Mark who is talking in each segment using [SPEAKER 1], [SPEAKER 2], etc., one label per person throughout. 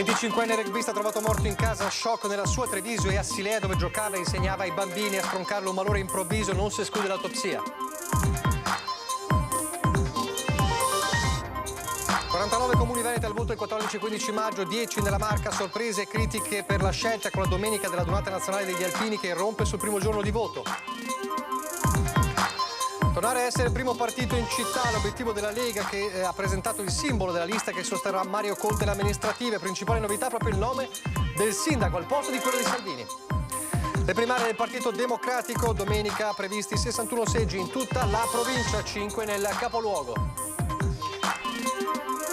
[SPEAKER 1] 25enne rugbista trovato morto in casa, shock nella sua Treviso e a Silea dove giocava e insegnava ai bambini. A stroncarlo un malore improvviso, non si esclude l'autopsia. 49 comuni veneti al voto il 14-15 maggio, 10 nella Marca, sorprese e critiche per la scelta con la domenica della Donata Nazionale degli Alpini che irrompe sul primo giorno di voto. Tornare a essere il primo partito in città, l'obiettivo della Lega che ha presentato il simbolo della lista che sosterrà Mario Conte alle amministrative. Principale novità proprio il nome del sindaco al posto di quello di Salvini. Le primarie del Partito Democratico, domenica previsti 61 seggi in tutta la provincia, 5 nel capoluogo.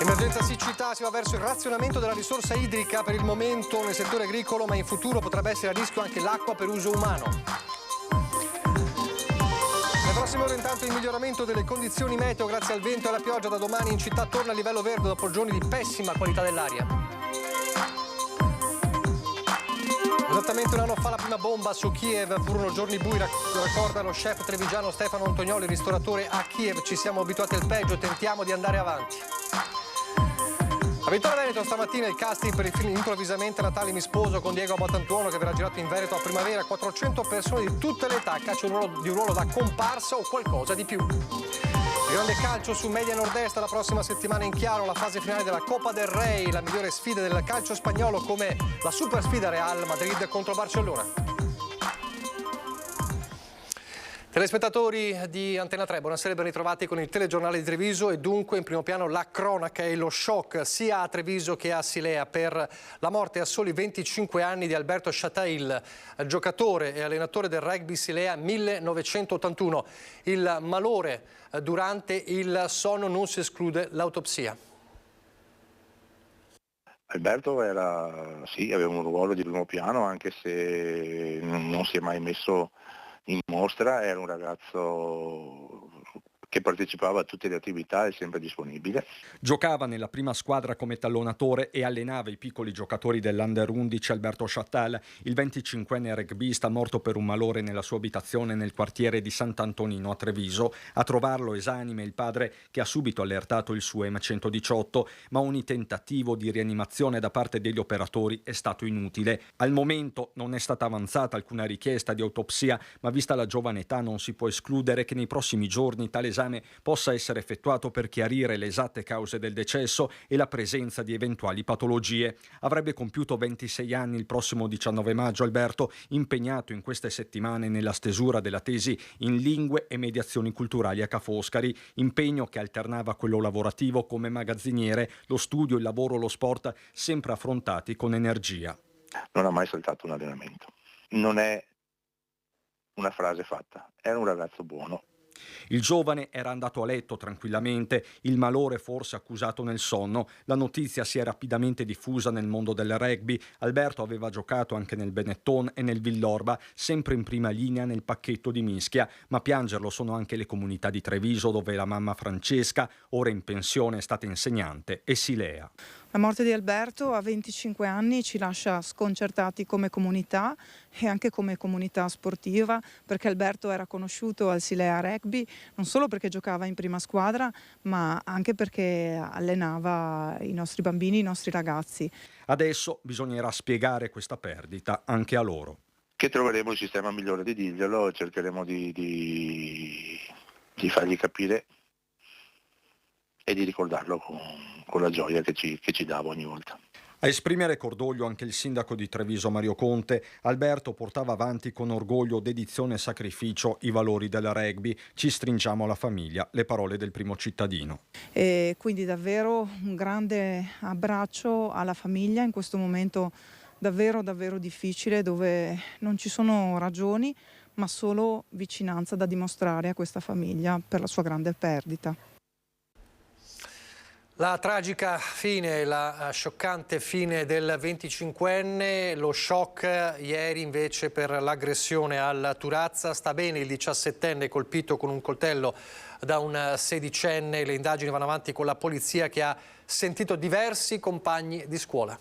[SPEAKER 1] Emergenza siccità, si va verso il razionamento della risorsa idrica per il momento nel settore agricolo, ma in futuro potrebbe essere a rischio anche l'acqua per uso umano. Nelle prossime ore intanto il miglioramento delle condizioni meteo grazie al vento e alla pioggia. Da domani in città torna a livello verde dopo giorni di pessima qualità dell'aria. Esattamente un anno fa la prima bomba su Kiev, furono giorni bui, ricorda lo chef trevigiano Stefano Antonioli, ristoratore a Kiev. Ci siamo abituati al peggio, tentiamo di andare avanti. A Vittorio Veneto stamattina il casting per il film Improvvisamente Natale mi sposo con Diego Abbatantuono che verrà girato in Veneto a primavera. 400 persone di tutte le età cacciano di un ruolo da comparsa o qualcosa di più. Il grande calcio su Media Nord-Est la prossima settimana in chiaro la fase finale della Copa del Rey, la migliore sfida del calcio spagnolo come la super sfida Real Madrid contro Barcellona. Telespettatori di Antena 3, buonasera e ben ritrovati con il telegiornale di Treviso e dunque in primo piano la cronaca e lo shock sia a Treviso che a Silea per la morte a soli 25 anni di Alberto Chatail, giocatore e allenatore del rugby Silea 1981. Il malore durante il sonno, non si esclude l'autopsia.
[SPEAKER 2] Alberto aveva un ruolo di primo piano anche se non si è mai messo in mostra, era un ragazzo che partecipava a tutte le attività e sempre disponibile.
[SPEAKER 3] Giocava nella prima squadra come tallonatore e allenava i piccoli giocatori dell'Under 11 Alberto Chatail, il 25enne rugbista morto per un malore nella sua abitazione nel quartiere di Sant'Antonino a Treviso. A trovarlo esanime il padre che ha subito allertato il suo EM118, ma ogni tentativo di rianimazione da parte degli operatori è stato inutile. Al momento non è stata avanzata alcuna richiesta di autopsia, ma vista la giovane età non si può escludere che nei prossimi giorni tale esame possa essere effettuato per chiarire le esatte cause del decesso e la presenza di eventuali patologie. Avrebbe compiuto 26 anni il prossimo 19 maggio Alberto, impegnato in queste settimane nella stesura della tesi in lingue e mediazioni culturali a Ca' Foscari, impegno che alternava quello lavorativo come magazziniere, lo studio, il lavoro, lo sport, sempre affrontati con energia.
[SPEAKER 2] Non ha mai saltato un allenamento. Non è una frase fatta, era un ragazzo buono.
[SPEAKER 3] Il giovane era andato a letto tranquillamente, il malore forse accusato nel sonno. La notizia si è rapidamente diffusa nel mondo del rugby. Alberto aveva giocato anche nel Benetton e nel Villorba, sempre in prima linea nel pacchetto di Mischia, ma piangerlo sono anche le comunità di Treviso, dove la mamma Francesca, ora in pensione, è stata insegnante, e Silea.
[SPEAKER 4] La morte di Alberto a 25 anni ci lascia sconcertati come comunità e anche come comunità sportiva, perché Alberto era conosciuto al Silea Rugby non solo perché giocava in prima squadra, ma anche perché allenava i nostri bambini, i nostri ragazzi.
[SPEAKER 3] Adesso bisognerà spiegare questa perdita anche a loro.
[SPEAKER 2] Che troveremo il sistema migliore di dirglielo e cercheremo di fargli capire e di ricordarlo con la gioia che ci dava ogni volta.
[SPEAKER 3] A esprimere cordoglio anche il sindaco di Treviso Mario Conte. Alberto portava avanti con orgoglio, dedizione e sacrificio i valori del rugby. Ci stringiamo alla famiglia, le parole del primo cittadino.
[SPEAKER 4] E quindi davvero un grande abbraccio alla famiglia in questo momento davvero difficile, dove non ci sono ragioni ma solo vicinanza da dimostrare a questa famiglia per la sua grande perdita.
[SPEAKER 1] La tragica fine, la scioccante fine del 25enne, lo shock ieri invece per l'aggressione al Turazza. Sta bene il 17enne colpito con un coltello da un 16enne. Le indagini vanno avanti con la polizia che ha sentito diversi compagni di scuola.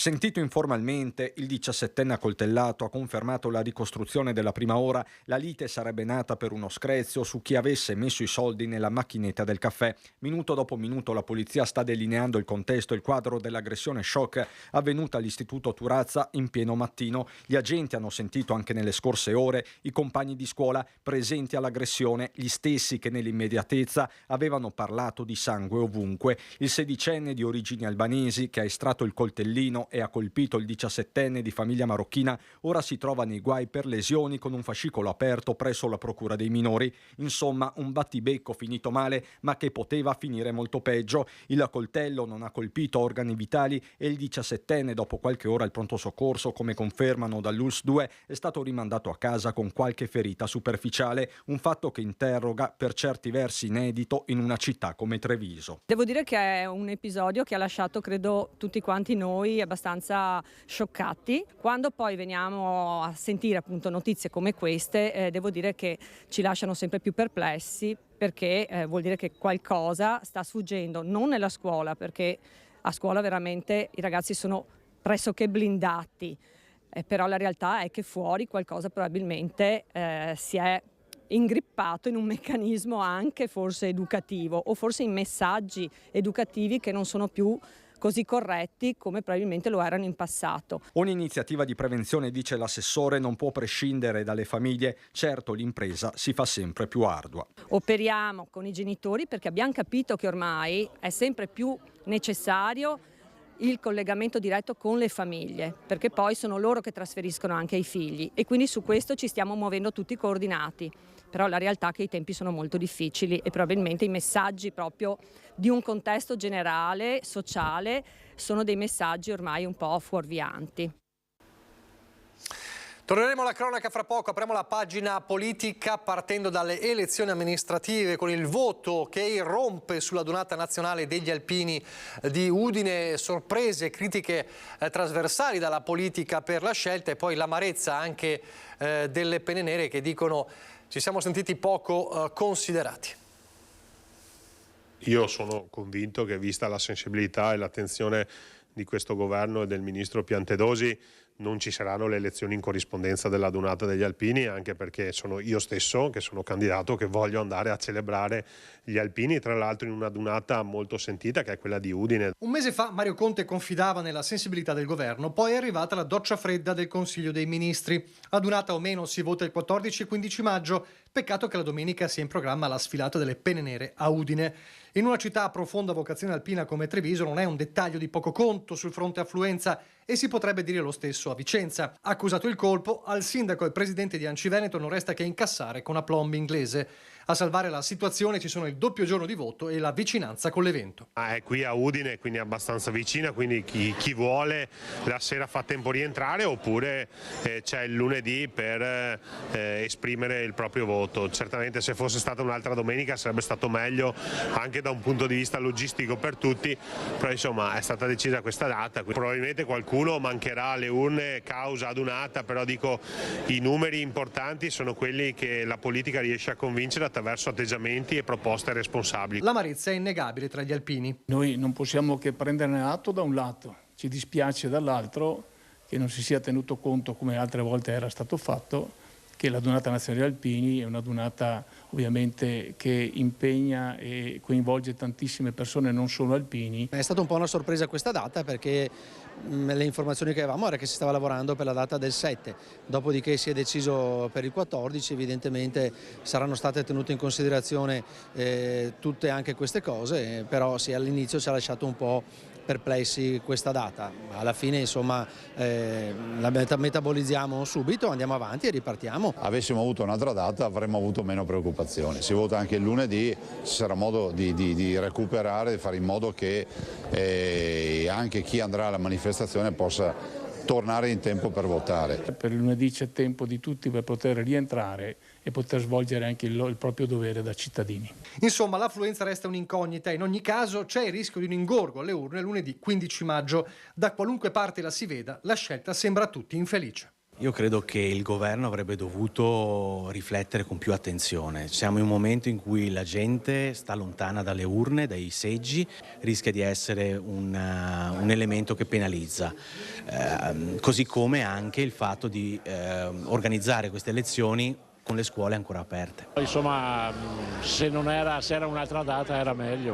[SPEAKER 3] Sentito informalmente, il 17enne accoltellato ha confermato la ricostruzione della prima ora. La lite sarebbe nata per uno screzio su chi avesse messo i soldi nella macchinetta del caffè. Minuto dopo minuto la polizia sta delineando il contesto e il quadro dell'aggressione shock avvenuta all'istituto Turazza in pieno mattino. Gli agenti hanno sentito anche nelle scorse ore i compagni di scuola presenti all'aggressione, gli stessi che nell'immediatezza avevano parlato di sangue ovunque. Il 16enne di origini albanesi che ha estratto il coltellino e ha colpito il 17enne di famiglia marocchina ora si trova nei guai per lesioni con un fascicolo aperto presso la procura dei minori. Insomma, un battibecco finito male ma che poteva finire molto peggio. Il coltello non ha colpito organi vitali e il 17enne dopo qualche ora al pronto soccorso, come confermano dall'ULSS 2, è stato rimandato a casa con qualche ferita superficiale, un fatto che interroga per certi versi inedito in una città come Treviso.
[SPEAKER 5] Devo dire che è un episodio che ha lasciato, credo, tutti quanti noi abbastanza scioccati. Quando poi veniamo a sentire appunto notizie come queste, devo dire che ci lasciano sempre più perplessi, perché vuol dire che qualcosa sta sfuggendo, non nella scuola, perché a scuola veramente i ragazzi sono pressoché blindati, però la realtà è che fuori qualcosa probabilmente si è ingrippato in un meccanismo anche forse educativo, o forse in messaggi educativi che non sono più così corretti come probabilmente lo erano in passato.
[SPEAKER 3] Un'iniziativa di prevenzione, dice l'assessore, non può prescindere dalle famiglie. Certo, l'impresa si fa sempre più ardua.
[SPEAKER 5] Operiamo con i genitori perché abbiamo capito che ormai è sempre più necessario il collegamento diretto con le famiglie, perché poi sono loro che trasferiscono anche ai figli, e quindi su questo ci stiamo muovendo tutti coordinati. Però la realtà è che i tempi sono molto difficili e probabilmente i messaggi proprio di un contesto generale, sociale, sono dei messaggi ormai un po' fuorvianti.
[SPEAKER 1] Torneremo alla cronaca fra poco, apriamo la pagina politica partendo dalle elezioni amministrative con il voto che irrompe sulla donata nazionale degli alpini di Udine, sorprese e critiche trasversali dalla politica per la scelta e poi l'amarezza anche delle penne nere che dicono ci siamo sentiti poco considerati.
[SPEAKER 6] Io sono convinto che, vista la sensibilità e l'attenzione di questo governo e del ministro Piantedosi, non ci saranno le elezioni in corrispondenza della donata degli alpini, anche perché sono io stesso che sono candidato, che voglio andare a celebrare gli alpini, tra l'altro in una donata molto sentita che è quella di Udine.
[SPEAKER 1] Un mese fa Mario Conte confidava nella sensibilità del governo, poi è arrivata la doccia fredda del Consiglio dei Ministri. A donata o meno si vota il 14 e 15 maggio, peccato che la domenica sia in programma la sfilata delle penne nere a Udine. In una città a profonda vocazione alpina come Treviso non è un dettaglio di poco conto sul fronte affluenza e si potrebbe dire lo stesso a Vicenza. Accusato il colpo, al sindaco e presidente di ANCI Veneto non resta che incassare con aplomb inglese. A salvare la situazione ci sono il doppio giorno di voto e la vicinanza con l'evento.
[SPEAKER 6] È qui a Udine, quindi abbastanza vicina, quindi chi vuole la sera fa tempo rientrare, oppure c'è il lunedì per esprimere il proprio voto. Certamente se fosse stata un'altra domenica sarebbe stato meglio anche da un punto di vista logistico per tutti, però insomma è stata decisa questa data. Probabilmente qualcuno mancherà alle urne causa adunata, però dico i numeri importanti sono quelli che la politica riesce a convincere attraverso atteggiamenti e proposte responsabili.
[SPEAKER 1] L'amarezza è innegabile tra gli alpini.
[SPEAKER 7] Noi non possiamo che prenderne atto da un lato, ci dispiace dall'altro che non si sia tenuto conto, come altre volte era stato fatto, che la donata nazionale alpini è una donata ovviamente che impegna e coinvolge tantissime persone, non solo alpini.
[SPEAKER 8] È stata un po' una sorpresa questa data perché le informazioni che avevamo era che si stava lavorando per la data del 7, dopodiché si è deciso per il 14, evidentemente saranno state tenute in considerazione tutte anche queste cose, però sì, all'inizio ci ha lasciato un po' perplessi questa data. Alla fine insomma la metabolizziamo subito, andiamo avanti e ripartiamo.
[SPEAKER 9] Avessimo avuto un'altra data avremmo avuto meno preoccupazioni. Si vota anche il lunedì, ci sarà modo di recuperare, di fare in modo che anche chi andrà alla manifestazione possa tornare in tempo per votare.
[SPEAKER 7] Per il lunedì c'è tempo di tutti per poter rientrare e poter svolgere anche il proprio dovere da cittadini.
[SPEAKER 1] Insomma, l'affluenza resta un'incognita. In ogni caso c'è il rischio di un ingorgo alle urne lunedì 15 maggio. Da qualunque parte la si veda, la scelta sembra a tutti infelice.
[SPEAKER 10] Io credo che il governo avrebbe dovuto riflettere con più attenzione. Siamo in un momento in cui la gente sta lontana dalle urne, dai seggi, rischia di essere un elemento che penalizza. Così come anche il fatto di organizzare queste elezioni con le scuole ancora aperte.
[SPEAKER 11] Insomma, se era un'altra data era meglio.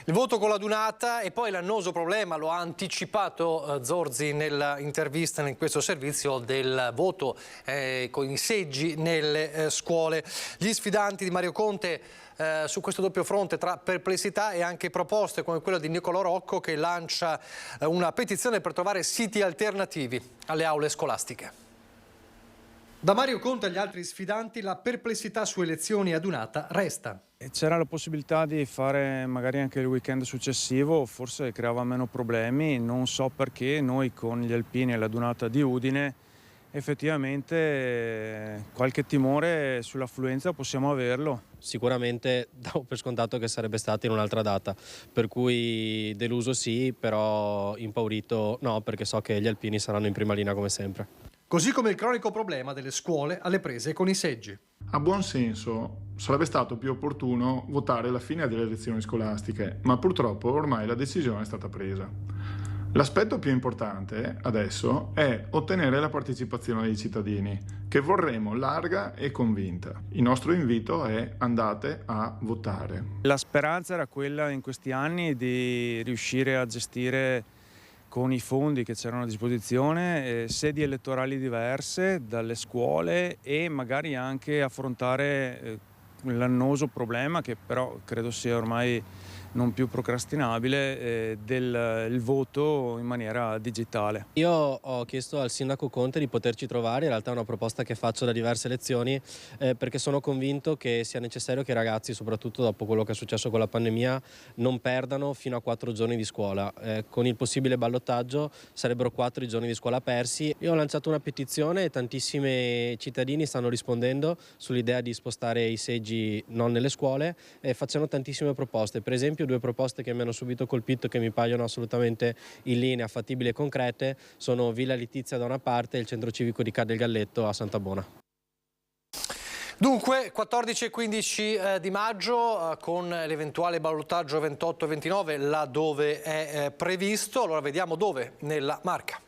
[SPEAKER 1] Il voto con l'adunata e poi l'annoso problema, lo ha anticipato Zorzi nell'intervista in questo servizio, del voto con i seggi nelle scuole. Gli sfidanti di Mario Conte su questo doppio fronte tra perplessità e anche proposte come quella di Nicolò Rocco, che lancia una petizione per trovare siti alternativi alle aule scolastiche. Da Mario Conte agli altri sfidanti la perplessità su elezioni adunata resta.
[SPEAKER 12] C'era la possibilità di fare magari anche il weekend successivo, forse creava meno problemi, non so perché noi con gli alpini e l'adunata di Udine effettivamente qualche timore sull'affluenza possiamo averlo.
[SPEAKER 13] Sicuramente davo per scontato che sarebbe stata in un'altra data, per cui deluso sì, però impaurito no, perché so che gli alpini saranno in prima linea come sempre.
[SPEAKER 1] Così come il cronico problema delle scuole alle prese con i seggi.
[SPEAKER 14] A buon senso sarebbe stato più opportuno votare la fine delle elezioni scolastiche, ma purtroppo ormai la decisione è stata presa. L'aspetto più importante adesso è ottenere la partecipazione dei cittadini, che vorremmo larga e convinta. Il nostro invito è: andate a votare.
[SPEAKER 12] La speranza era quella in questi anni di riuscire a gestire con i fondi che c'erano a disposizione sedi elettorali diverse dalle scuole e magari anche affrontare l'annoso problema, che però credo sia ormai non più procrastinabile, del voto in maniera digitale.
[SPEAKER 13] Io ho chiesto al sindaco Conte di poterci trovare, in realtà è una proposta che faccio da diverse elezioni, perché sono convinto che sia necessario che i ragazzi, soprattutto dopo quello che è successo con la pandemia, non perdano fino a 4 giorni di scuola. Con il possibile ballottaggio sarebbero 4 i giorni di scuola persi. Io ho lanciato una petizione e tantissimi cittadini stanno rispondendo sull'idea di spostare i seggi non nelle scuole, facendo tantissime proposte. Per esempio 2 proposte che mi hanno subito colpito e che mi paiono assolutamente in linea, fattibili e concrete, sono Villa Letizia da una parte e il centro civico di Ca' del Galletto a Santa Bona.
[SPEAKER 1] Dunque, 14 e 15 di maggio, con l'eventuale ballottaggio 28 e 29, là dove è previsto. Allora vediamo dove, nella Marca.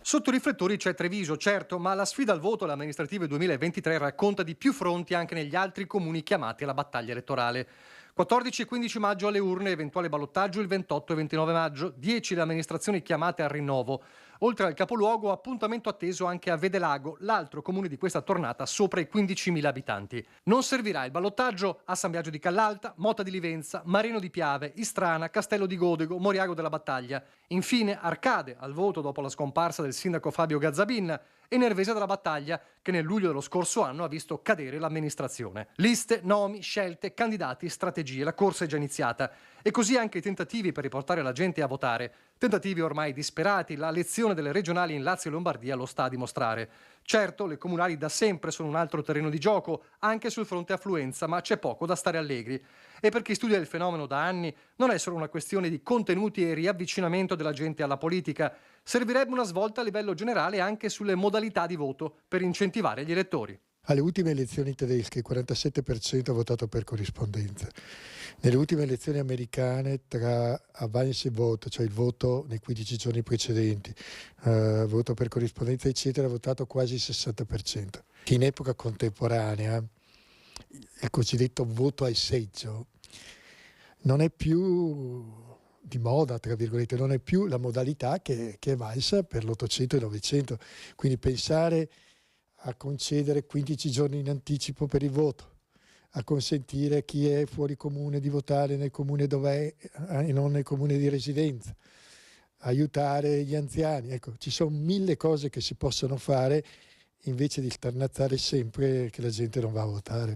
[SPEAKER 1] Sotto i riflettori c'è Treviso, certo, ma la sfida al voto alle amministrative 2023 racconta di più fronti anche negli altri comuni chiamati alla battaglia elettorale. 14 e 15 maggio alle urne, eventuale ballottaggio il 28 e 29 maggio, 10 le amministrazioni chiamate al rinnovo. Oltre al capoluogo, appuntamento atteso anche a Vedelago, l'altro comune di questa tornata sopra i 15.000 abitanti. Non servirà il ballottaggio a San Biagio di Callalta, Mota di Livenza, Marino di Piave, Istrana, Castello di Godego, Moriago della Battaglia. Infine Arcade, al voto dopo la scomparsa del sindaco Fabio Gazzabin, e Nervesa della Battaglia, che nel luglio dello scorso anno ha visto cadere l'amministrazione. Liste, nomi, scelte, candidati, strategie, la corsa è già iniziata. E così anche i tentativi per riportare la gente a votare. Tentativi ormai disperati, la lezione delle regionali in Lazio e Lombardia lo sta a dimostrare. Certo, le comunali da sempre sono un altro terreno di gioco, anche sul fronte affluenza, ma c'è poco da stare allegri. E per chi studia il fenomeno da anni, non è solo una questione di contenuti e riavvicinamento della gente alla politica. Servirebbe una svolta a livello generale anche sulle modalità di voto per incentivare gli elettori.
[SPEAKER 15] Alle ultime elezioni tedesche il 47% ha votato per corrispondenza. Nelle ultime elezioni americane tra advance vote, cioè il voto nei 15 giorni precedenti, voto per corrispondenza eccetera, ha votato quasi il 60%. In epoca contemporanea il cosiddetto voto al seggio non è più di moda, tra virgolette, non è più la modalità che è valsa per l'800 e il 900. Quindi pensare a concedere 15 giorni in anticipo per il voto, a consentire a chi è fuori comune di votare nel comune dov'è e non nel comune di residenza, aiutare gli anziani. Ecco, ci sono 1000 cose che si possono fare invece di starnazzare sempre che la gente non va a votare.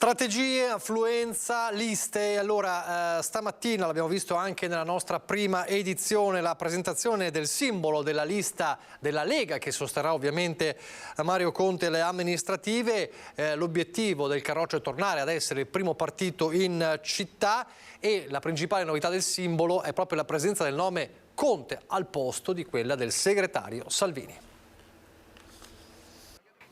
[SPEAKER 1] Strategie, affluenza, liste. Allora, stamattina l'abbiamo visto anche nella nostra prima edizione, la presentazione del simbolo della lista della Lega che sosterrà ovviamente Mario Conte alle amministrative. L'obiettivo del Carroccio è tornare ad essere il primo partito in città e la principale novità del simbolo è proprio la presenza del nome Conte al posto di quella del segretario Salvini.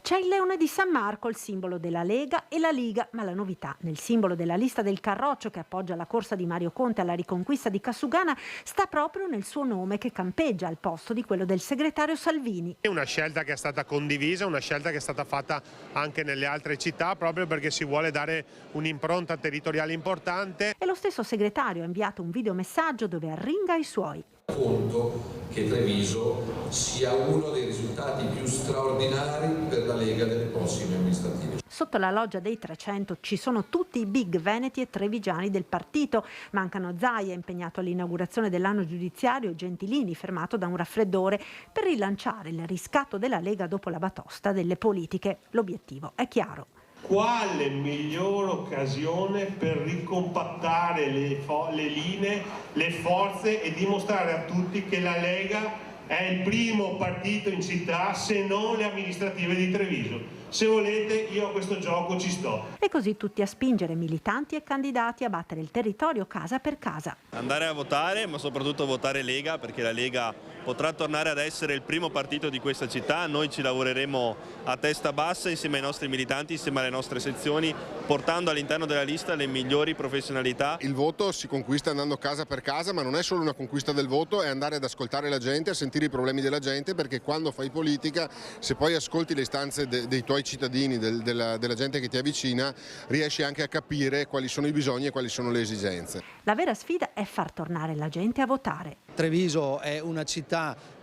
[SPEAKER 16] C'è il leone di San Marco, il simbolo della Lega e la Liga, ma la novità nel simbolo della lista del Carroccio che appoggia la corsa di Mario Conte alla riconquista di Cassugana sta proprio nel suo nome che campeggia al posto di quello del segretario Salvini.
[SPEAKER 6] È una scelta che è stata condivisa, una scelta che è stata fatta anche nelle altre città proprio perché si vuole dare un'impronta territoriale importante.
[SPEAKER 16] E lo stesso segretario ha inviato un videomessaggio dove arringa i suoi.
[SPEAKER 17] Conto che Treviso sia uno dei risultati più straordinari per la Lega delle prossime amministrative.
[SPEAKER 16] Sotto la loggia dei 300 ci sono tutti i big veneti e trevigiani del partito. Mancano Zaia, impegnato all'inaugurazione dell'anno giudiziario, e Gentilini, fermato da un raffreddore, per rilanciare il riscatto della Lega dopo la batosta delle politiche. L'obiettivo è chiaro.
[SPEAKER 18] Quale miglior occasione per ricompattare le linee, le forze e dimostrare a tutti che la Lega è il primo partito in città, se non le amministrative di Treviso. Se volete, io a questo gioco ci sto.
[SPEAKER 16] E così tutti a spingere militanti e candidati a battere il territorio casa per casa.
[SPEAKER 19] Andare a votare, ma soprattutto votare Lega, perché la Lega potrà tornare ad essere il primo partito di questa città. Noi ci lavoreremo a testa bassa insieme ai nostri militanti, insieme alle nostre sezioni, portando all'interno della lista le migliori professionalità.
[SPEAKER 20] Il voto si conquista andando casa per casa, ma non è solo una conquista del voto, è andare ad ascoltare la gente, a sentire i problemi della gente, perché quando fai politica, se poi ascolti le istanze dei tuoi cittadini, della gente che ti avvicina, riesci anche a capire quali sono i bisogni e quali sono le esigenze.
[SPEAKER 16] La vera sfida è far tornare la gente a votare.
[SPEAKER 8] Treviso è una città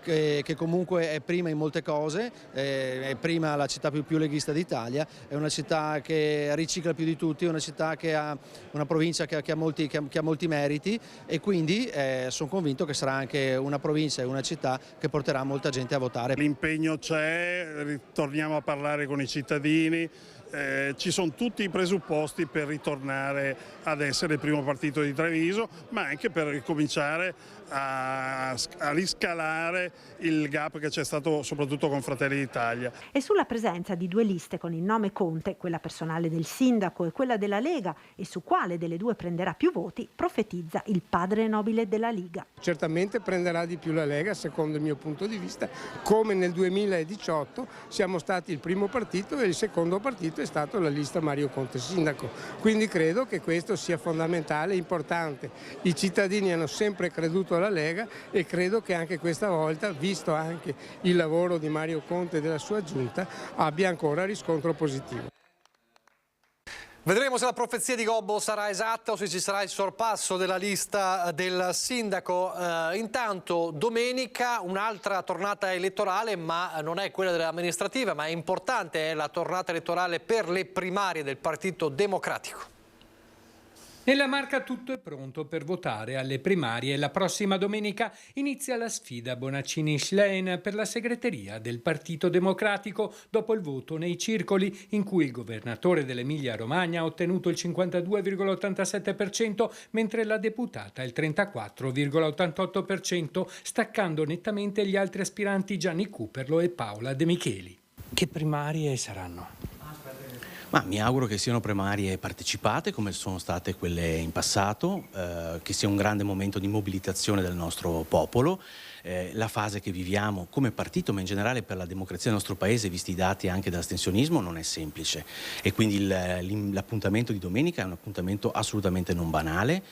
[SPEAKER 8] che comunque è prima in molte cose, è prima la città più leghista d'Italia, è una città che ricicla più di tutti, è una città che ha una provincia che ha molti meriti e quindi sono convinto che sarà anche una provincia e una città che porterà molta gente a votare.
[SPEAKER 21] L'impegno c'è, ritorniamo a parlare con i cittadini. Ci sono tutti i presupposti per ritornare ad essere il primo partito di Treviso, ma anche per ricominciare a riscalare il gap che c'è stato soprattutto con Fratelli d'Italia.
[SPEAKER 16] E sulla presenza di due liste con il nome Conte, quella personale del sindaco e quella della Lega, e su quale delle due prenderà più voti, profetizza il padre nobile della Liga.
[SPEAKER 22] Certamente prenderà di più la Lega, secondo il mio punto di vista, come nel 2018 siamo stati il primo partito e il secondo partito è stato la lista Mario Conte sindaco. Quindi credo che questo sia fondamentale e importante. I cittadini hanno sempre creduto alla Lega e credo che anche questa volta, visto anche il lavoro di Mario Conte e della sua giunta, abbia ancora riscontro positivo.
[SPEAKER 1] Vedremo se la profezia di Gobbo sarà esatta o se ci sarà il sorpasso della lista del sindaco. Intanto domenica un'altra tornata elettorale, ma non è quella delle amministrative, ma è importante, è la tornata elettorale per le primarie del Partito Democratico.
[SPEAKER 23] Nella Marca tutto è pronto per votare alle primarie. La prossima domenica inizia la sfida Bonaccini-Schlein per la segreteria del Partito Democratico dopo il voto nei circoli in cui il governatore dell'Emilia-Romagna ha ottenuto il 52,87% mentre la deputata il 34,88%, staccando nettamente gli altri aspiranti Gianni Cooperlo e Paola De Micheli. Che primarie saranno?
[SPEAKER 10] Ma mi auguro che siano primarie partecipate come sono state quelle in passato, che sia un grande momento di mobilitazione del nostro popolo. La fase che viviamo come partito, ma in generale per la democrazia del nostro paese, visti i dati anche dell'astensionismo, non è semplice. E quindi l'appuntamento di domenica è un appuntamento assolutamente non banale.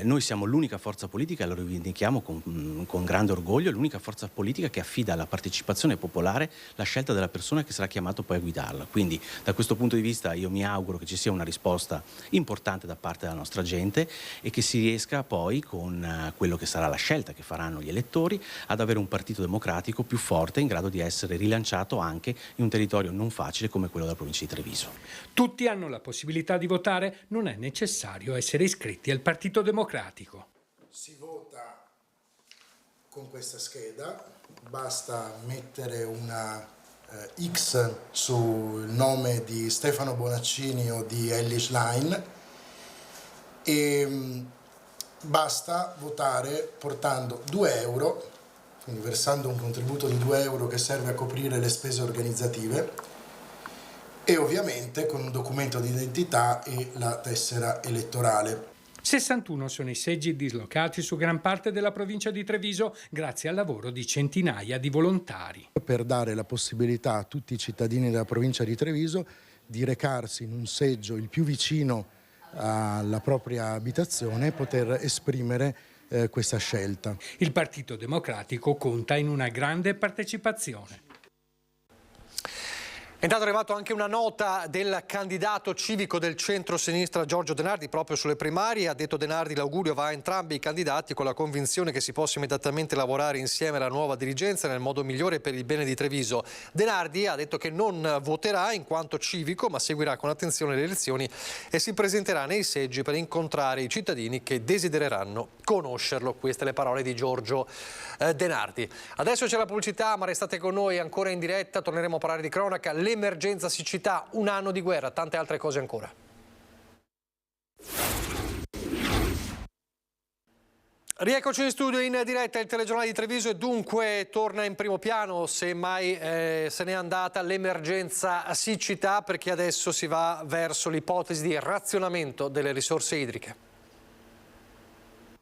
[SPEAKER 10] Noi siamo l'unica forza politica, e lo rivendichiamo con grande orgoglio, l'unica forza politica che affida alla partecipazione popolare la scelta della persona che sarà chiamato poi a guidarla. Quindi da questo punto di vista io mi auguro che ci sia una risposta importante da parte della nostra gente e che si riesca poi con quello che sarà la scelta che faranno gli elettori ad avere un partito democratico più forte in grado di essere rilanciato anche in un territorio non facile come quello della provincia di Treviso.
[SPEAKER 23] Tutti hanno la possibilità di votare, non è necessario essere iscritti al Partito Democratico.
[SPEAKER 24] Si vota con questa scheda, basta mettere una
[SPEAKER 2] X sul nome di Stefano Bonaccini o di Elly Schlein, e basta votare portando 2 euro, quindi versando un contributo di 2 euro che serve a coprire le spese organizzative, e ovviamente con un documento di identità e la tessera elettorale.
[SPEAKER 23] 61 sono i seggi dislocati su gran parte della provincia di Treviso grazie al lavoro di centinaia di volontari.
[SPEAKER 2] Per dare la possibilità a tutti i cittadini della provincia di Treviso di recarsi in un seggio il più vicino alla propria abitazione e poter esprimere questa scelta.
[SPEAKER 23] Il Partito Democratico conta in una grande partecipazione.
[SPEAKER 1] È intanto arrivato anche una nota del candidato civico del centro-sinistra Giorgio De Nardi proprio sulle primarie. Ha detto De Nardi: l'augurio va a entrambi i candidati con la convinzione che si possa immediatamente lavorare insieme alla nuova dirigenza nel modo migliore per il bene di Treviso. De Nardi ha detto che non voterà in quanto civico, ma seguirà con attenzione le elezioni e si presenterà nei seggi per incontrare i cittadini che desidereranno conoscerlo. Queste le parole di Giorgio De Nardi. Adesso c'è la pubblicità, ma restate con noi ancora in diretta. Torneremo a parlare di cronaca, l'emergenza siccità, un anno di guerra, tante altre cose ancora. Rieccoci in studio in diretta, il telegiornale di Treviso, e dunque torna in primo piano, se mai se n'è andata, l'emergenza siccità, perché adesso si va verso l'ipotesi di razionamento delle risorse idriche.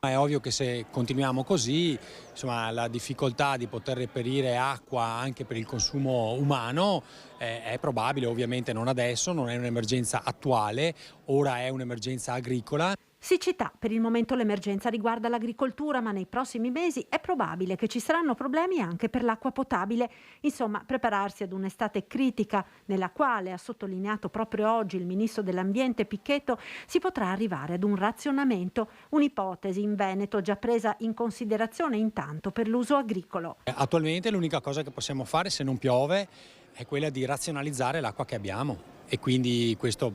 [SPEAKER 3] È ovvio che se continuiamo così, insomma, la difficoltà di poter reperire acqua anche per il consumo umano è probabile, ovviamente non adesso, non è un'emergenza attuale, ora è un'emergenza agricola.
[SPEAKER 16] Siccità, per il momento l'emergenza riguarda l'agricoltura, ma nei prossimi mesi è probabile che ci saranno problemi anche per l'acqua potabile. Insomma, prepararsi ad un'estate critica nella quale, ha sottolineato proprio oggi il ministro dell'Ambiente Picchetto, si potrà arrivare ad un razionamento, un'ipotesi in Veneto già presa in considerazione intanto per l'uso agricolo.
[SPEAKER 3] Attualmente l'unica cosa che possiamo fare se non piove è quella di razionalizzare l'acqua che abbiamo, e quindi questo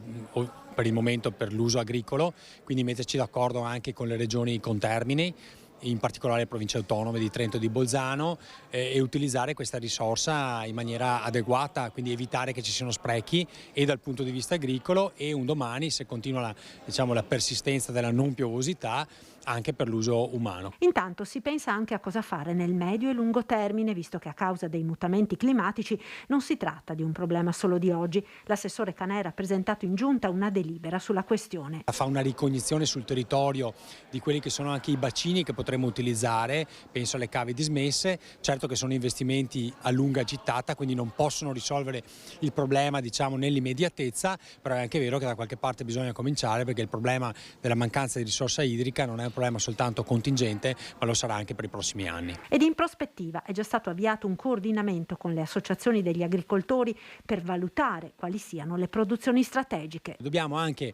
[SPEAKER 3] per il momento per l'uso agricolo, quindi metterci d'accordo anche con le regioni contermini, in particolare le province autonome di Trento e di Bolzano, e utilizzare questa risorsa in maniera adeguata, quindi evitare che ci siano sprechi e dal punto di vista agricolo, e un domani, se continua la persistenza della non piovosità, anche per l'uso umano.
[SPEAKER 16] Intanto si pensa anche a cosa fare nel medio e lungo termine, visto che a causa dei mutamenti climatici non si tratta di un problema solo di oggi. L'assessore Canera ha presentato in giunta una delibera sulla questione.
[SPEAKER 3] Fa una ricognizione sul territorio di quelli che sono anche i bacini che potremmo utilizzare, penso alle cave dismesse, certo che sono investimenti a lunga gittata, quindi non possono risolvere il problema nell'immediatezza, però è anche vero che da qualche parte bisogna cominciare, perché il problema della mancanza di risorsa idrica non è un problema soltanto contingente, ma lo sarà anche per i prossimi anni.
[SPEAKER 16] Ed in prospettiva è già stato avviato un coordinamento con le associazioni degli agricoltori per valutare quali siano le produzioni strategiche.
[SPEAKER 3] Dobbiamo anche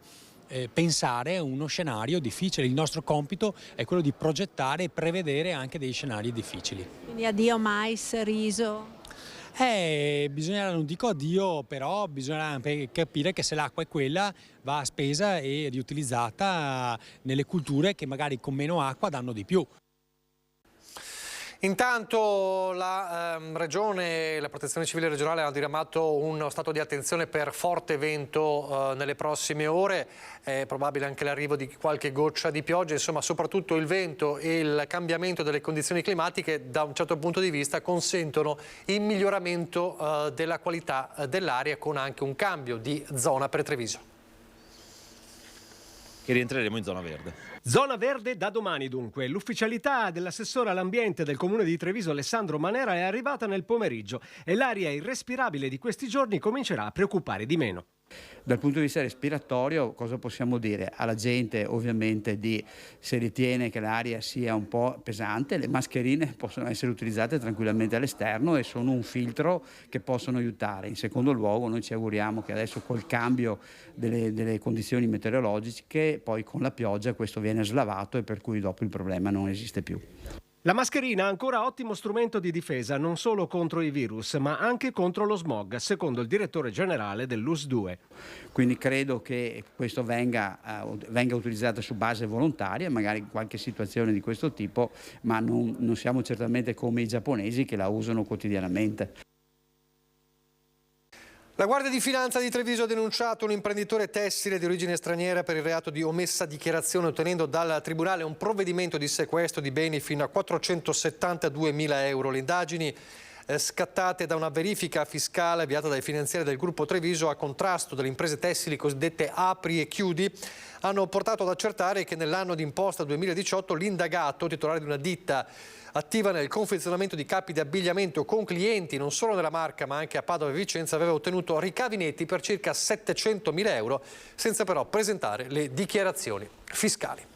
[SPEAKER 3] pensare a uno scenario difficile, il nostro compito è quello di progettare e prevedere anche dei scenari difficili.
[SPEAKER 4] Quindi addio mais, riso?
[SPEAKER 3] Non dico addio, però bisogna capire che se l'acqua è quella va spesa e riutilizzata nelle culture che magari con meno acqua danno di più.
[SPEAKER 1] Intanto la Regione e la Protezione Civile regionale hanno diramato uno stato di attenzione per forte vento nelle prossime ore, è probabile anche l'arrivo di qualche goccia di pioggia, insomma soprattutto il vento e il cambiamento delle condizioni climatiche da un certo punto di vista consentono il miglioramento della qualità dell'aria, con anche un cambio di zona per Treviso.
[SPEAKER 24] Che rientreremo in zona verde.
[SPEAKER 25] Zona verde da domani dunque. L'ufficialità dell'assessore all'ambiente del comune di Treviso Alessandro Manera è arrivata nel pomeriggio e l'aria irrespirabile di questi giorni comincerà a preoccupare di meno.
[SPEAKER 26] Dal punto di vista respiratorio cosa possiamo dire? Alla gente ovviamente se ritiene che l'aria sia un po' pesante, le mascherine possono essere utilizzate tranquillamente all'esterno e sono un filtro che possono aiutare. In secondo luogo noi ci auguriamo che adesso col cambio delle condizioni meteorologiche, poi con la pioggia questo viene slavato e per cui dopo il problema non esiste più.
[SPEAKER 25] La mascherina ancora ottimo strumento di difesa non solo contro i virus ma anche contro lo smog, secondo il direttore generale dell'US2.
[SPEAKER 26] Quindi credo che questo venga utilizzato su base volontaria, magari in qualche situazione di questo tipo, ma non siamo certamente come i giapponesi che la usano quotidianamente.
[SPEAKER 1] La Guardia di Finanza di Treviso ha denunciato un imprenditore tessile di origine straniera per il reato di omessa dichiarazione, ottenendo dal Tribunale un provvedimento di sequestro di beni fino a 472.000 euro. Le indagini scattate da una verifica fiscale avviata dai finanziari del gruppo Treviso a contrasto delle imprese tessili cosiddette apri e chiudi hanno portato ad accertare che nell'anno d'imposta 2018 l'indagato, titolare di una ditta attiva nel confezionamento di capi di abbigliamento con clienti non solo nella Marca ma anche a Padova e Vicenza, aveva ottenuto ricavi netti per circa 700.000 euro senza però presentare le dichiarazioni fiscali.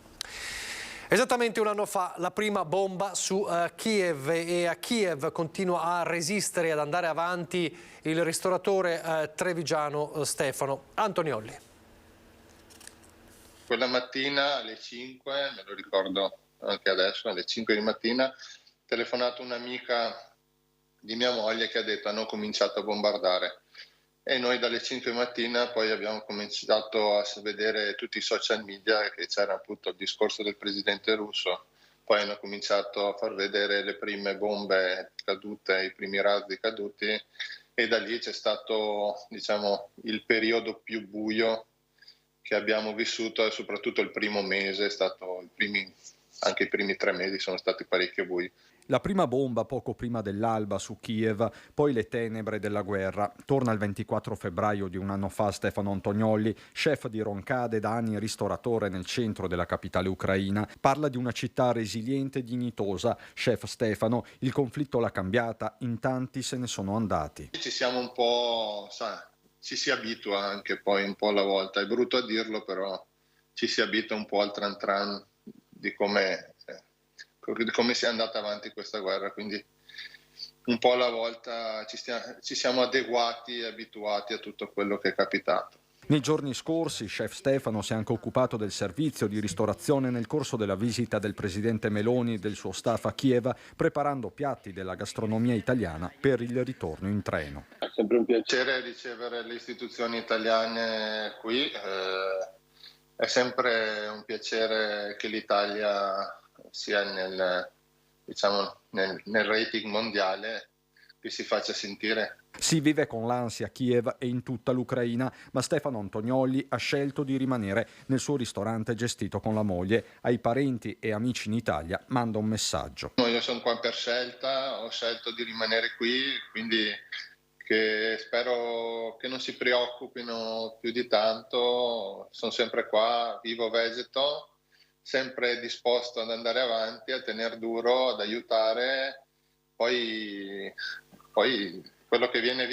[SPEAKER 1] Esattamente un anno fa la prima bomba su Kiev, e a Kiev continua a resistere e ad andare avanti il ristoratore trevigiano Stefano Antoniolli.
[SPEAKER 5] Quella mattina alle 5, me lo ricordo anche adesso, alle 5 di mattina, ho telefonato un'amica di mia moglie che ha detto hanno cominciato a bombardare. E noi dalle 5 mattina poi abbiamo cominciato a vedere tutti i social media che c'era appunto il discorso del presidente russo, poi hanno cominciato a far vedere le prime bombe cadute, i primi razzi caduti, e da lì c'è stato, diciamo, il periodo più buio che abbiamo vissuto, e soprattutto il primo mese è stato anche i primi 3 mesi sono stati parecchio bui.
[SPEAKER 7] La prima bomba poco prima dell'alba su Kiev, poi le tenebre della guerra. Torna il 24 febbraio di un anno fa Stefano Antoniolli, chef di Roncade, da anni ristoratore nel centro della capitale ucraina. Parla di una città resiliente e dignitosa. Chef Stefano, il conflitto l'ha cambiata, in tanti se ne sono andati.
[SPEAKER 5] Ci siamo un po', ci si abitua anche poi un po' alla volta, è brutto a dirlo, però ci si abitua un po' al tran tran di come sia andata avanti questa guerra, quindi un po' alla volta ci siamo adeguati e abituati a tutto quello che è capitato.
[SPEAKER 7] Nei giorni scorsi, chef Stefano si è anche occupato del servizio di ristorazione nel corso della visita del presidente Meloni e del suo staff a Kiev, preparando piatti della gastronomia italiana per il ritorno in treno.
[SPEAKER 5] È sempre un piacere ricevere le istituzioni italiane qui, è sempre un piacere che l'Italia sia nel rating mondiale, che si faccia sentire.
[SPEAKER 7] Si vive con l'ansia a Kiev e in tutta l'Ucraina, ma Stefano Antoniolli ha scelto di rimanere nel suo ristorante gestito con la moglie. Ai parenti e amici in Italia manda un messaggio.
[SPEAKER 5] Io sono qua per scelta, ho scelto di rimanere qui, quindi che spero che non si preoccupino più di tanto. Sono sempre qua, vivo, vegeto, sempre disposto ad andare avanti, a tenere duro, ad aiutare, poi quello che viene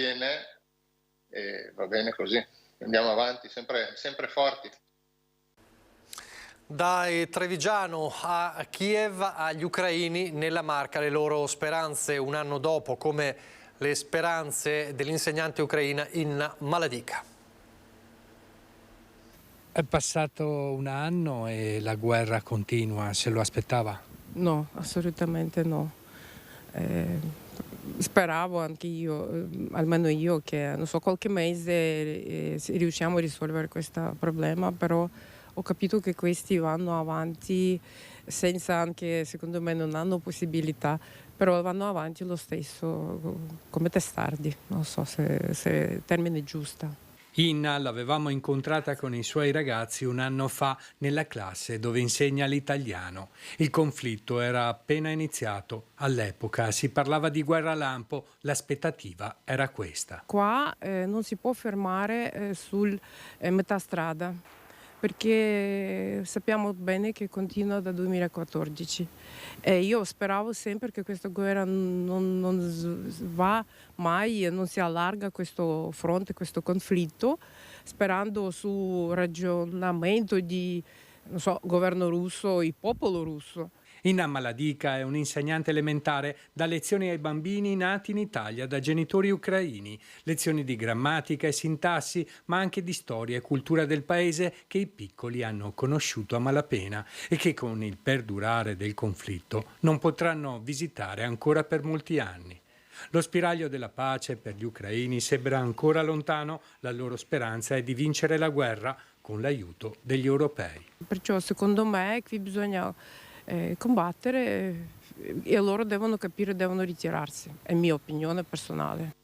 [SPEAKER 5] e va bene così, andiamo avanti, sempre forti.
[SPEAKER 1] Dai trevigiano a Kiev agli ucraini nella Marca, le loro speranze un anno dopo, come le speranze dell'insegnante ucraina Inna Maladica.
[SPEAKER 23] È passato un anno e la guerra continua, se lo aspettava?
[SPEAKER 9] No, assolutamente no. Speravo anche io, almeno io, che non so, qualche mese riusciamo a risolvere questo problema, però ho capito che questi vanno avanti senza, anche secondo me non hanno possibilità, però vanno avanti lo stesso, come testardi, non so se il termine è giusto.
[SPEAKER 23] Inna l'avevamo incontrata con i suoi ragazzi un anno fa nella classe dove insegna l'italiano. Il conflitto era appena iniziato. All'epoca si parlava di guerra lampo, l'aspettativa era questa.
[SPEAKER 9] Qua non si può fermare sul metà strada, perché sappiamo bene che continua da 2014 e io speravo sempre che questa guerra non va mai, non si allarga questo fronte, questo conflitto, sperando su ragionamento di, non so, governo russo e popolo russo.
[SPEAKER 23] Inna Maladica è un'insegnante elementare, dà lezioni ai bambini nati in Italia da genitori ucraini, lezioni di grammatica e sintassi, ma anche di storia e cultura del paese che i piccoli hanno conosciuto a malapena e che con il perdurare del conflitto non potranno visitare ancora per molti anni. Lo spiraglio della pace per gli ucraini sembra ancora lontano, la loro speranza è di vincere la guerra con l'aiuto degli europei.
[SPEAKER 9] Perciò secondo me qui bisogna combattere e loro devono capire, devono ritirarsi, è mia opinione personale.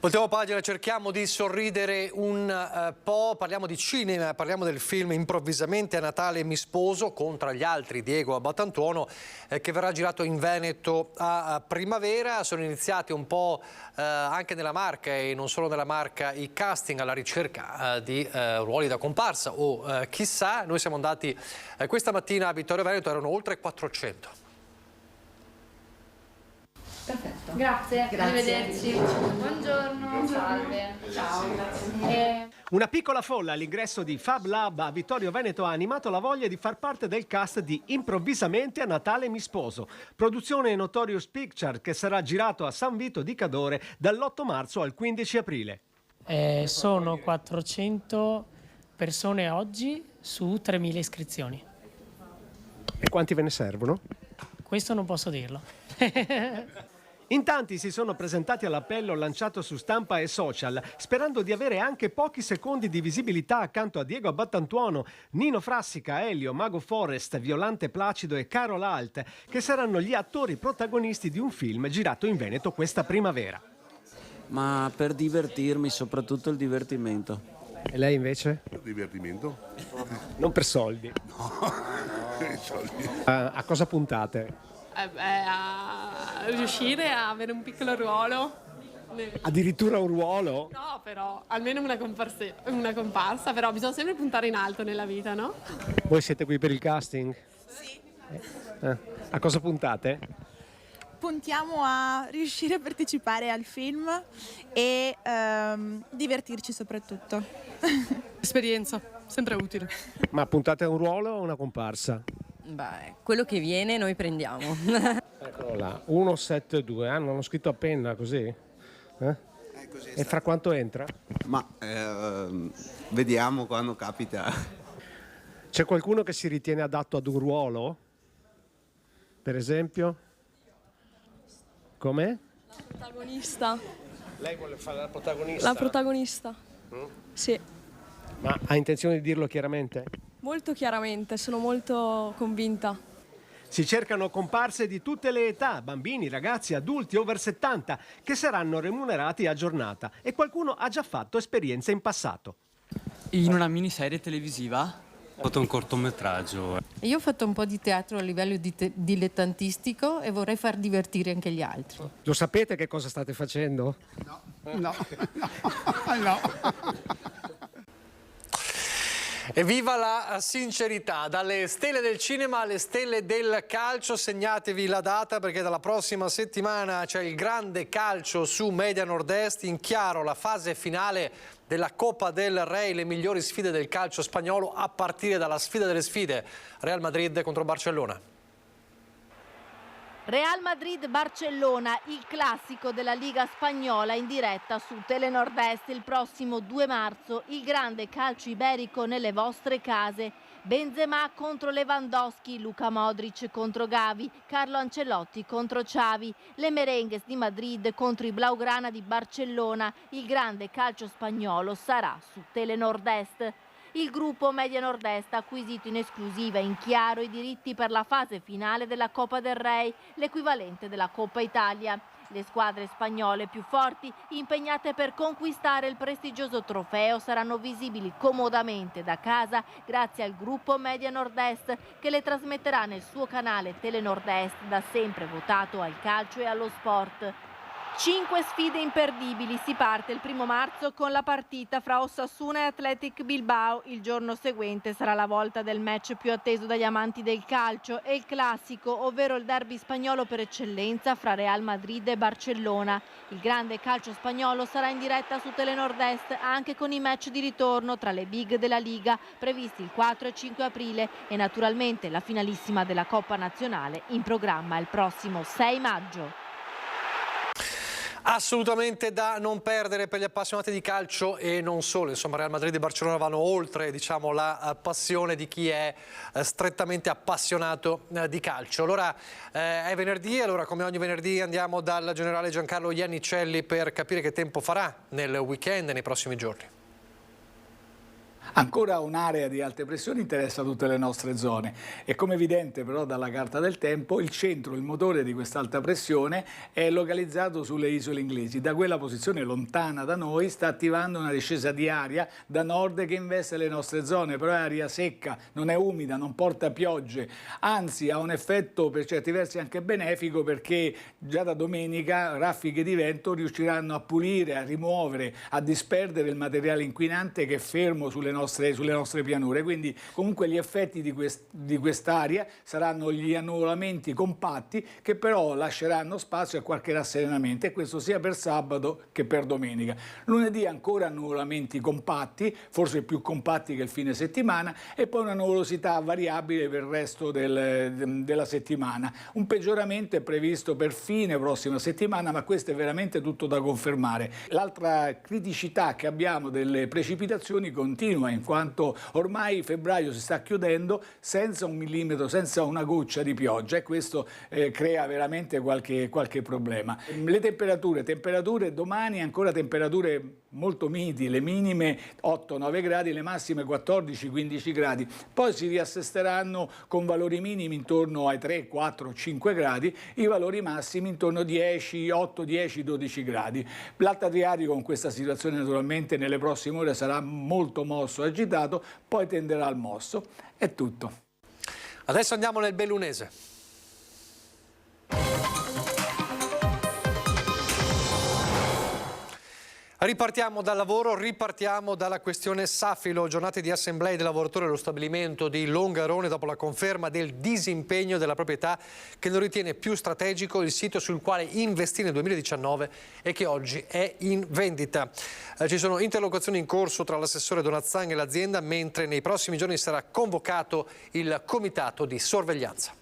[SPEAKER 1] Voltiamo pagina, cerchiamo di sorridere un po', parliamo di cinema, parliamo del film Improvvisamente a Natale mi sposo, contro gli altri Diego Battantuono, che verrà girato in Veneto a primavera. Sono iniziati un po' anche nella Marca e non solo nella Marca i casting alla ricerca di ruoli da comparsa o chissà. Noi siamo andati questa mattina a Vittorio Veneto, erano oltre 400.
[SPEAKER 11] Perfetto. Grazie. Arrivederci. Buongiorno. Salve. Ciao. Grazie.
[SPEAKER 25] Una piccola folla all'ingresso di Fab Lab a Vittorio Veneto ha animato la voglia di far parte del cast di Improvvisamente a Natale mi sposo, produzione Notorious Picture che sarà girato a San Vito di Cadore dall'8 marzo al 15 aprile.
[SPEAKER 12] Sono 400 persone oggi su 3.000 iscrizioni.
[SPEAKER 25] E quanti ve ne servono?
[SPEAKER 12] Questo non posso dirlo.
[SPEAKER 25] In tanti si sono presentati all'appello lanciato su stampa e social, sperando di avere anche pochi secondi di visibilità accanto a Diego Battantuono, Nino Frassica, Elio, Mago Forest, Violante Placido e Carol Alt, che saranno gli attori protagonisti di un film girato in Veneto questa primavera.
[SPEAKER 13] Ma per divertirmi, soprattutto il divertimento.
[SPEAKER 25] E lei invece?
[SPEAKER 14] Per divertimento?
[SPEAKER 25] Non per soldi.
[SPEAKER 14] No, soldi.
[SPEAKER 25] A cosa puntate?
[SPEAKER 15] A riuscire a avere un piccolo ruolo.
[SPEAKER 25] Addirittura un ruolo?
[SPEAKER 15] No, però almeno una comparsa, però bisogna sempre puntare in alto nella vita, no?
[SPEAKER 25] Voi siete qui per il casting?
[SPEAKER 15] Sì.
[SPEAKER 25] A cosa puntate?
[SPEAKER 24] Puntiamo a riuscire a partecipare al film e divertirci soprattutto.
[SPEAKER 15] Esperienza, sempre utile.
[SPEAKER 25] Ma puntate a un ruolo o una comparsa?
[SPEAKER 15] Beh, quello che viene noi prendiamo.
[SPEAKER 25] Eccolo là, 172, non l'ho scritto a penna così?
[SPEAKER 14] Così
[SPEAKER 25] e fra quanto entra?
[SPEAKER 14] Ma vediamo quando capita.
[SPEAKER 25] C'è qualcuno che si ritiene adatto ad un ruolo? Per esempio? Com'è?
[SPEAKER 15] La protagonista.
[SPEAKER 25] Lei vuole fare la protagonista?
[SPEAKER 15] La protagonista. Sì.
[SPEAKER 25] Ma ha intenzione di dirlo chiaramente?
[SPEAKER 15] Molto chiaramente, sono molto convinta.
[SPEAKER 25] Si cercano comparse di tutte le età, bambini, ragazzi, adulti, over 70, che saranno remunerati a giornata. E qualcuno ha già fatto esperienze in passato.
[SPEAKER 27] In una miniserie televisiva? Ho fatto un cortometraggio.
[SPEAKER 15] Io ho fatto un po' di teatro a livello dilettantistico e vorrei far divertire anche gli altri.
[SPEAKER 25] Lo sapete che cosa state facendo?
[SPEAKER 14] No.
[SPEAKER 1] Evviva la sincerità, dalle stelle del cinema alle stelle del calcio. Segnatevi la data perché dalla prossima settimana c'è il grande calcio su Media Nord-Est, in chiaro la fase finale della Coppa del Rey, le migliori sfide del calcio spagnolo a partire dalla sfida delle sfide, Real Madrid contro Barcellona.
[SPEAKER 28] Real Madrid-Barcellona, il classico della Liga spagnola in diretta su Telenord-Est il prossimo 2 marzo, il grande calcio iberico nelle vostre case. Benzema contro Lewandowski, Luka Modric contro Gavi, Carlo Ancelotti contro Xavi, le Merengues di Madrid contro i Blaugrana di Barcellona, il grande calcio spagnolo sarà su Telenord-Est. Il gruppo Media Nord-Est ha acquisito in esclusiva in chiaro i diritti per la fase finale della Coppa del Rey, l'equivalente della Coppa Italia. Le squadre spagnole più forti, impegnate per conquistare il prestigioso trofeo, saranno visibili comodamente da casa grazie al gruppo Media Nord-Est che le trasmetterà nel suo canale Telenord-Est, da sempre votato al calcio e allo sport. 5 sfide imperdibili, si parte il 1 marzo con la partita fra Osasuna e Athletic Bilbao. Il giorno seguente sarà la volta del match più atteso dagli amanti del calcio e il classico, ovvero il derby spagnolo per eccellenza fra Real Madrid e Barcellona. Il grande calcio spagnolo sarà in diretta su Telenord-Est anche con i match di ritorno tra le big della Liga previsti il 4 e 5 aprile e naturalmente la finalissima della Coppa Nazionale in programma il prossimo 6 maggio.
[SPEAKER 1] Assolutamente da non perdere per gli appassionati di calcio e non solo. Insomma, Real Madrid e Barcellona vanno oltre, diciamo, la passione di chi è strettamente appassionato di calcio. Allora è venerdì, allora come ogni venerdì andiamo dal generale Giancarlo Iannicelli per capire che tempo farà nel weekend e nei prossimi giorni.
[SPEAKER 6] Ancora un'area di alte pressioni interessa tutte le nostre zone e come evidente però dalla carta del tempo il centro, il motore di questa alta pressione è localizzato sulle isole inglesi. Da quella posizione lontana da noi sta attivando una discesa di aria da nord che investe le nostre zone, però è aria secca, non è umida, non porta piogge, anzi ha un effetto per certi versi anche benefico perché già da domenica raffiche di vento riusciranno a pulire, a rimuovere, a disperdere il materiale inquinante che è fermo sulle nostre pianure, quindi comunque gli effetti di quest'aria saranno gli annuvolamenti compatti che però lasceranno spazio a qualche rasserenamento e questo sia per sabato che per domenica. Lunedì ancora annuvolamenti compatti, forse più compatti che il fine settimana e poi una nuvolosità variabile per il resto della settimana. Un peggioramento è previsto per fine prossima settimana, ma questo è veramente tutto da confermare. L'altra criticità che abbiamo delle precipitazioni continua in quanto ormai febbraio si sta chiudendo senza un millimetro, senza una goccia di pioggia e questo crea veramente qualche problema. Le temperature domani ancora temperature molto miti, le minime 8-9 gradi, le massime 14-15 gradi, poi si riassesteranno con valori minimi intorno ai 3, 4, 5 gradi, i valori massimi intorno a 8, 10, 12 gradi. L'Alto Adriatico con questa situazione naturalmente nelle prossime ore sarà molto mosso e agitato, poi tenderà al mosso. È tutto.
[SPEAKER 1] Adesso andiamo nel bellunese. Ripartiamo dal lavoro, ripartiamo dalla questione Safilo, giornate di assemblea dei lavoratori allo stabilimento di Longarone dopo la conferma del disimpegno della proprietà che non ritiene più strategico il sito sul quale investì nel 2019 e che oggi è in vendita. Ci sono interlocuzioni in corso tra l'assessore Donazzan e l'azienda, mentre nei prossimi giorni sarà convocato il comitato di sorveglianza.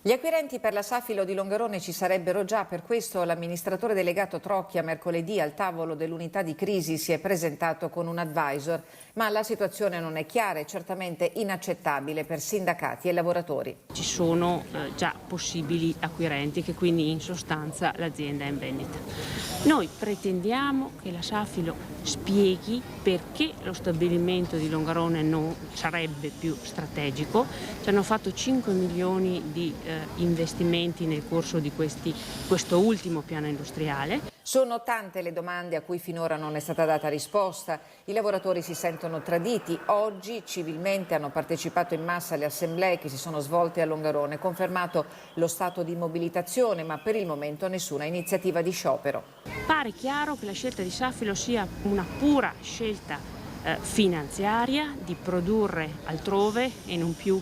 [SPEAKER 8] Gli acquirenti per la Safilo di Longarone ci sarebbero già, per questo l'amministratore delegato Trocchia mercoledì al tavolo dell'unità di crisi si è presentato con un advisor, ma la situazione non è chiara e certamente inaccettabile per sindacati e lavoratori.
[SPEAKER 17] Ci sono già possibili acquirenti che quindi in sostanza l'azienda è in vendita. Noi pretendiamo che la Safilo spieghi perché lo stabilimento di Longarone non sarebbe più strategico. Ci hanno fatto 5 milioni di investimenti nel corso di questo ultimo piano industriale.
[SPEAKER 8] Sono tante le domande a cui finora non è stata data risposta. I lavoratori si sentono traditi. Oggi civilmente hanno partecipato in massa alle assemblee che si sono svolte a Longarone, confermato lo stato di mobilitazione, ma per il momento nessuna iniziativa di sciopero.
[SPEAKER 17] Pare chiaro che la scelta di Safilo sia una pura scelta finanziaria di produrre altrove e non più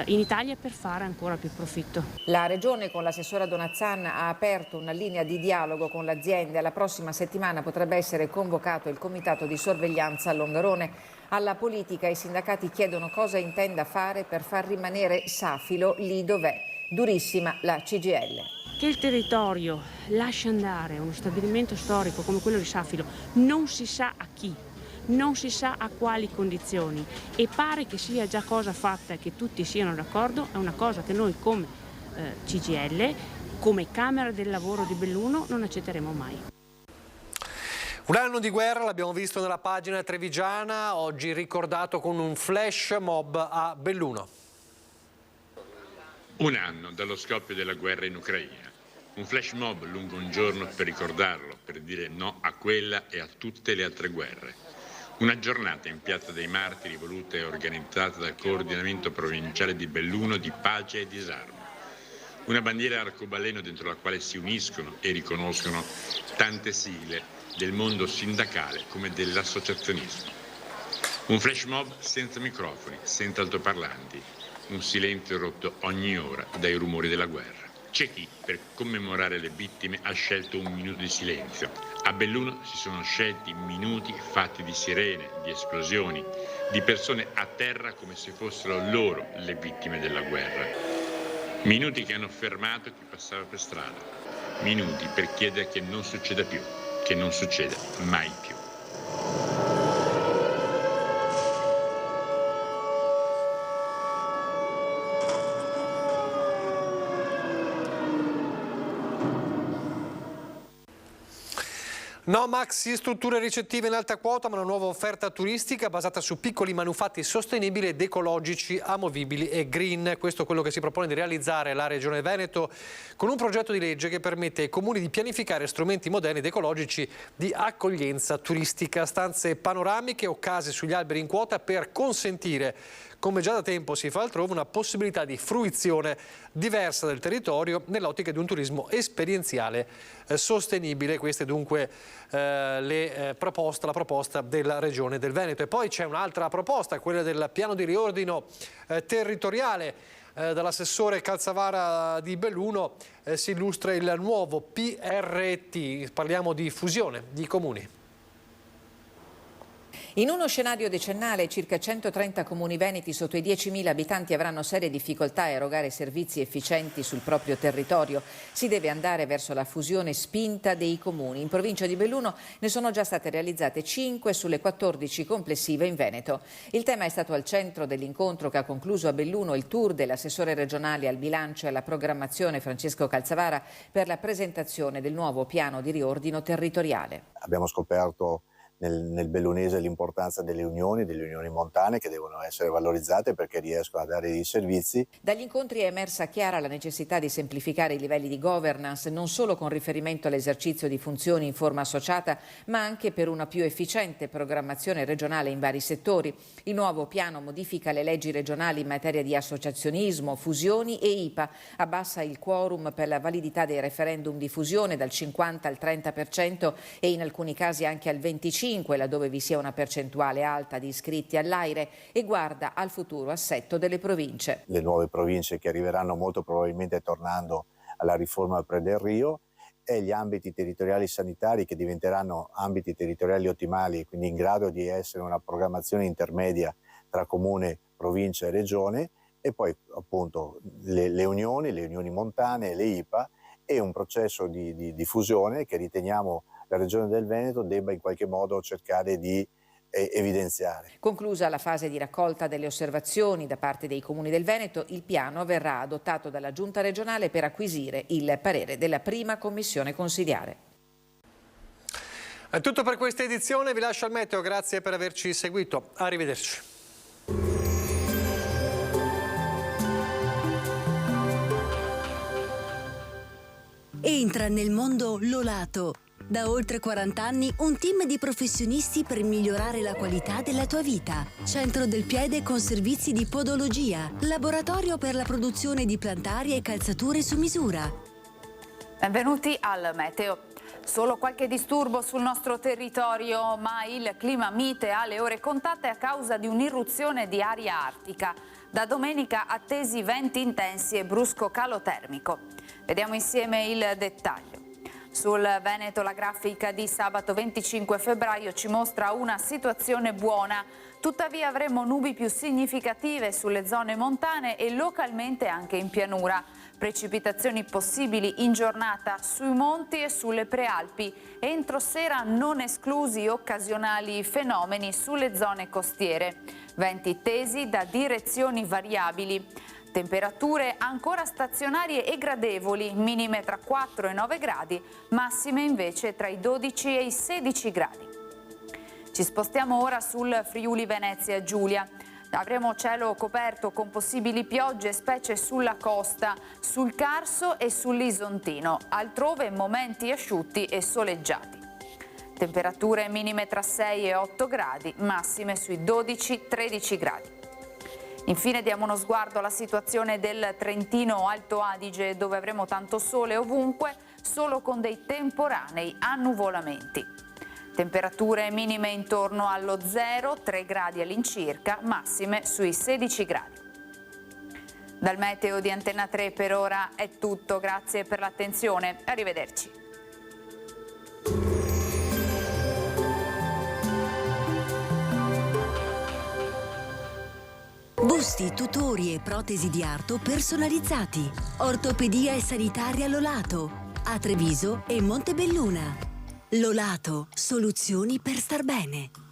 [SPEAKER 17] in Italia per fare ancora più profitto.
[SPEAKER 8] La Regione con l'assessora Donazzan ha aperto una linea di dialogo con l'azienda. La prossima settimana potrebbe essere convocato il comitato di sorveglianza a Longarone. Alla politica i sindacati chiedono cosa intenda fare per far rimanere Safilo lì dov'è. Durissima la CGIL.
[SPEAKER 17] Che il territorio lascia andare uno stabilimento storico come quello di Safilo non si sa a chi, non si sa a quali condizioni e pare che sia già cosa fatta e che tutti siano d'accordo, è una cosa che noi come CGIL, come Camera del Lavoro di Belluno non accetteremo mai.
[SPEAKER 1] Un anno di guerra, l'abbiamo visto nella pagina trevigiana, oggi ricordato con un flash mob a Belluno.
[SPEAKER 18] Un anno dallo scoppio della guerra in Ucraina. Un flash mob lungo un giorno per ricordarlo, per dire no a quella e a tutte le altre guerre. Una giornata in Piazza dei Martiri voluta e organizzata dal coordinamento provinciale di Belluno di pace e disarmo. Una bandiera arcobaleno dentro la quale si uniscono e riconoscono tante sigle del mondo sindacale come dell'associazionismo. Un flash mob senza microfoni, senza altoparlanti, un silenzio rotto ogni ora dai rumori della guerra. C'è chi, per commemorare le vittime, ha scelto un minuto di silenzio. A Belluno si sono scelti minuti fatti di sirene, di esplosioni, di persone a terra come se fossero loro le vittime della guerra. Minuti che hanno fermato chi passava per strada. Minuti per chiedere che non succeda più, che non succeda mai più.
[SPEAKER 1] No maxi strutture ricettive in alta quota, ma una nuova offerta turistica basata su piccoli manufatti sostenibili ed ecologici, amovibili e green. Questo è quello che si propone di realizzare la Regione Veneto con un progetto di legge che permette ai comuni di pianificare strumenti moderni ed ecologici di accoglienza turistica, stanze panoramiche o case sugli alberi in quota per consentire, come già da tempo si fa altrove, una possibilità di fruizione diversa del territorio nell'ottica di un turismo esperienziale sostenibile. Questa è dunque la proposta della Regione del Veneto. E poi c'è un'altra proposta, quella del piano di riordino territoriale. Dall'assessore Calzavara di Belluno si illustra il nuovo PRT, parliamo di fusione di comuni.
[SPEAKER 8] In uno scenario decennale, circa 130 comuni veneti sotto i 10.000 abitanti avranno serie difficoltà a erogare servizi efficienti sul proprio territorio. Si deve andare verso la fusione spinta dei comuni. In provincia di Belluno ne sono già state realizzate 5 sulle 14 complessive in Veneto. Il tema è stato al centro dell'incontro che ha concluso a Belluno il tour dell'assessore regionale al bilancio e alla programmazione Francesco Calzavara per la presentazione del nuovo piano di riordino territoriale.
[SPEAKER 2] Abbiamo scoperto nel bellunese l'importanza delle unioni montane che devono essere valorizzate perché riescono a dare dei servizi.
[SPEAKER 8] Dagli incontri è emersa chiara la necessità di semplificare i livelli di governance non solo con riferimento all'esercizio di funzioni in forma associata ma anche per una più efficiente programmazione regionale in vari settori. Il nuovo piano modifica le leggi regionali in materia di associazionismo, fusioni e IPA, abbassa il quorum per la validità dei referendum di fusione dal 50 al 30% e in alcuni casi anche al 25%. Laddove vi sia una percentuale alta di iscritti all'AIRE e guarda al futuro assetto delle province.
[SPEAKER 2] Le nuove province che arriveranno molto probabilmente tornando alla riforma pre-del Rio e gli ambiti territoriali sanitari che diventeranno ambiti territoriali ottimali, quindi in grado di essere una programmazione intermedia tra comune, provincia e regione, e poi appunto le unioni montane, le IPA e un processo di fusione che riteniamo la Regione del Veneto debba in qualche modo cercare di evidenziare.
[SPEAKER 8] Conclusa la fase di raccolta delle osservazioni da parte dei comuni del Veneto, il piano verrà adottato dalla Giunta regionale per acquisire il parere della prima commissione consiliare.
[SPEAKER 1] È tutto per questa edizione, vi lascio al meteo, grazie per averci seguito, arrivederci.
[SPEAKER 4] Entra nel mondo Lolato. Da oltre 40 anni un team di professionisti per migliorare la qualità della tua vita. Centro del piede con servizi di podologia, laboratorio per la produzione di plantari e calzature su misura.
[SPEAKER 10] Benvenuti al meteo. Solo qualche disturbo sul nostro territorio, ma il clima mite alle ore contate a causa di un'irruzione di aria artica. Da domenica attesi venti intensi e brusco calo termico. Vediamo insieme il dettaglio. Sul Veneto la grafica di sabato 25 febbraio ci mostra una situazione buona, tuttavia avremo nubi più significative sulle zone montane e localmente anche in pianura. Precipitazioni possibili in giornata sui monti e sulle prealpi. Entro sera non esclusi occasionali fenomeni sulle zone costiere. Venti tesi da direzioni variabili. Temperature ancora stazionarie e gradevoli, minime tra 4 e 9 gradi, massime invece tra i 12 e i 16 gradi. Ci spostiamo ora sul Friuli Venezia Giulia. Avremo cielo coperto con possibili piogge, specie sulla costa, sul Carso e sull'Isontino, altrove momenti asciutti e soleggiati. Temperature minime tra 6 e 8 gradi, massime sui 12-13 gradi. Infine diamo uno sguardo alla situazione del Trentino Alto Adige, dove avremo tanto sole ovunque, solo con dei temporanei annuvolamenti. Temperature minime intorno allo 0, 3 gradi all'incirca, massime sui 16 gradi. Dal meteo di Antenna 3 per ora è tutto, grazie per l'attenzione, arrivederci.
[SPEAKER 4] Busti, tutori e protesi di arto personalizzati. Ortopedia e sanitaria Lolato. A Treviso e Montebelluna. Lolato, soluzioni per star bene.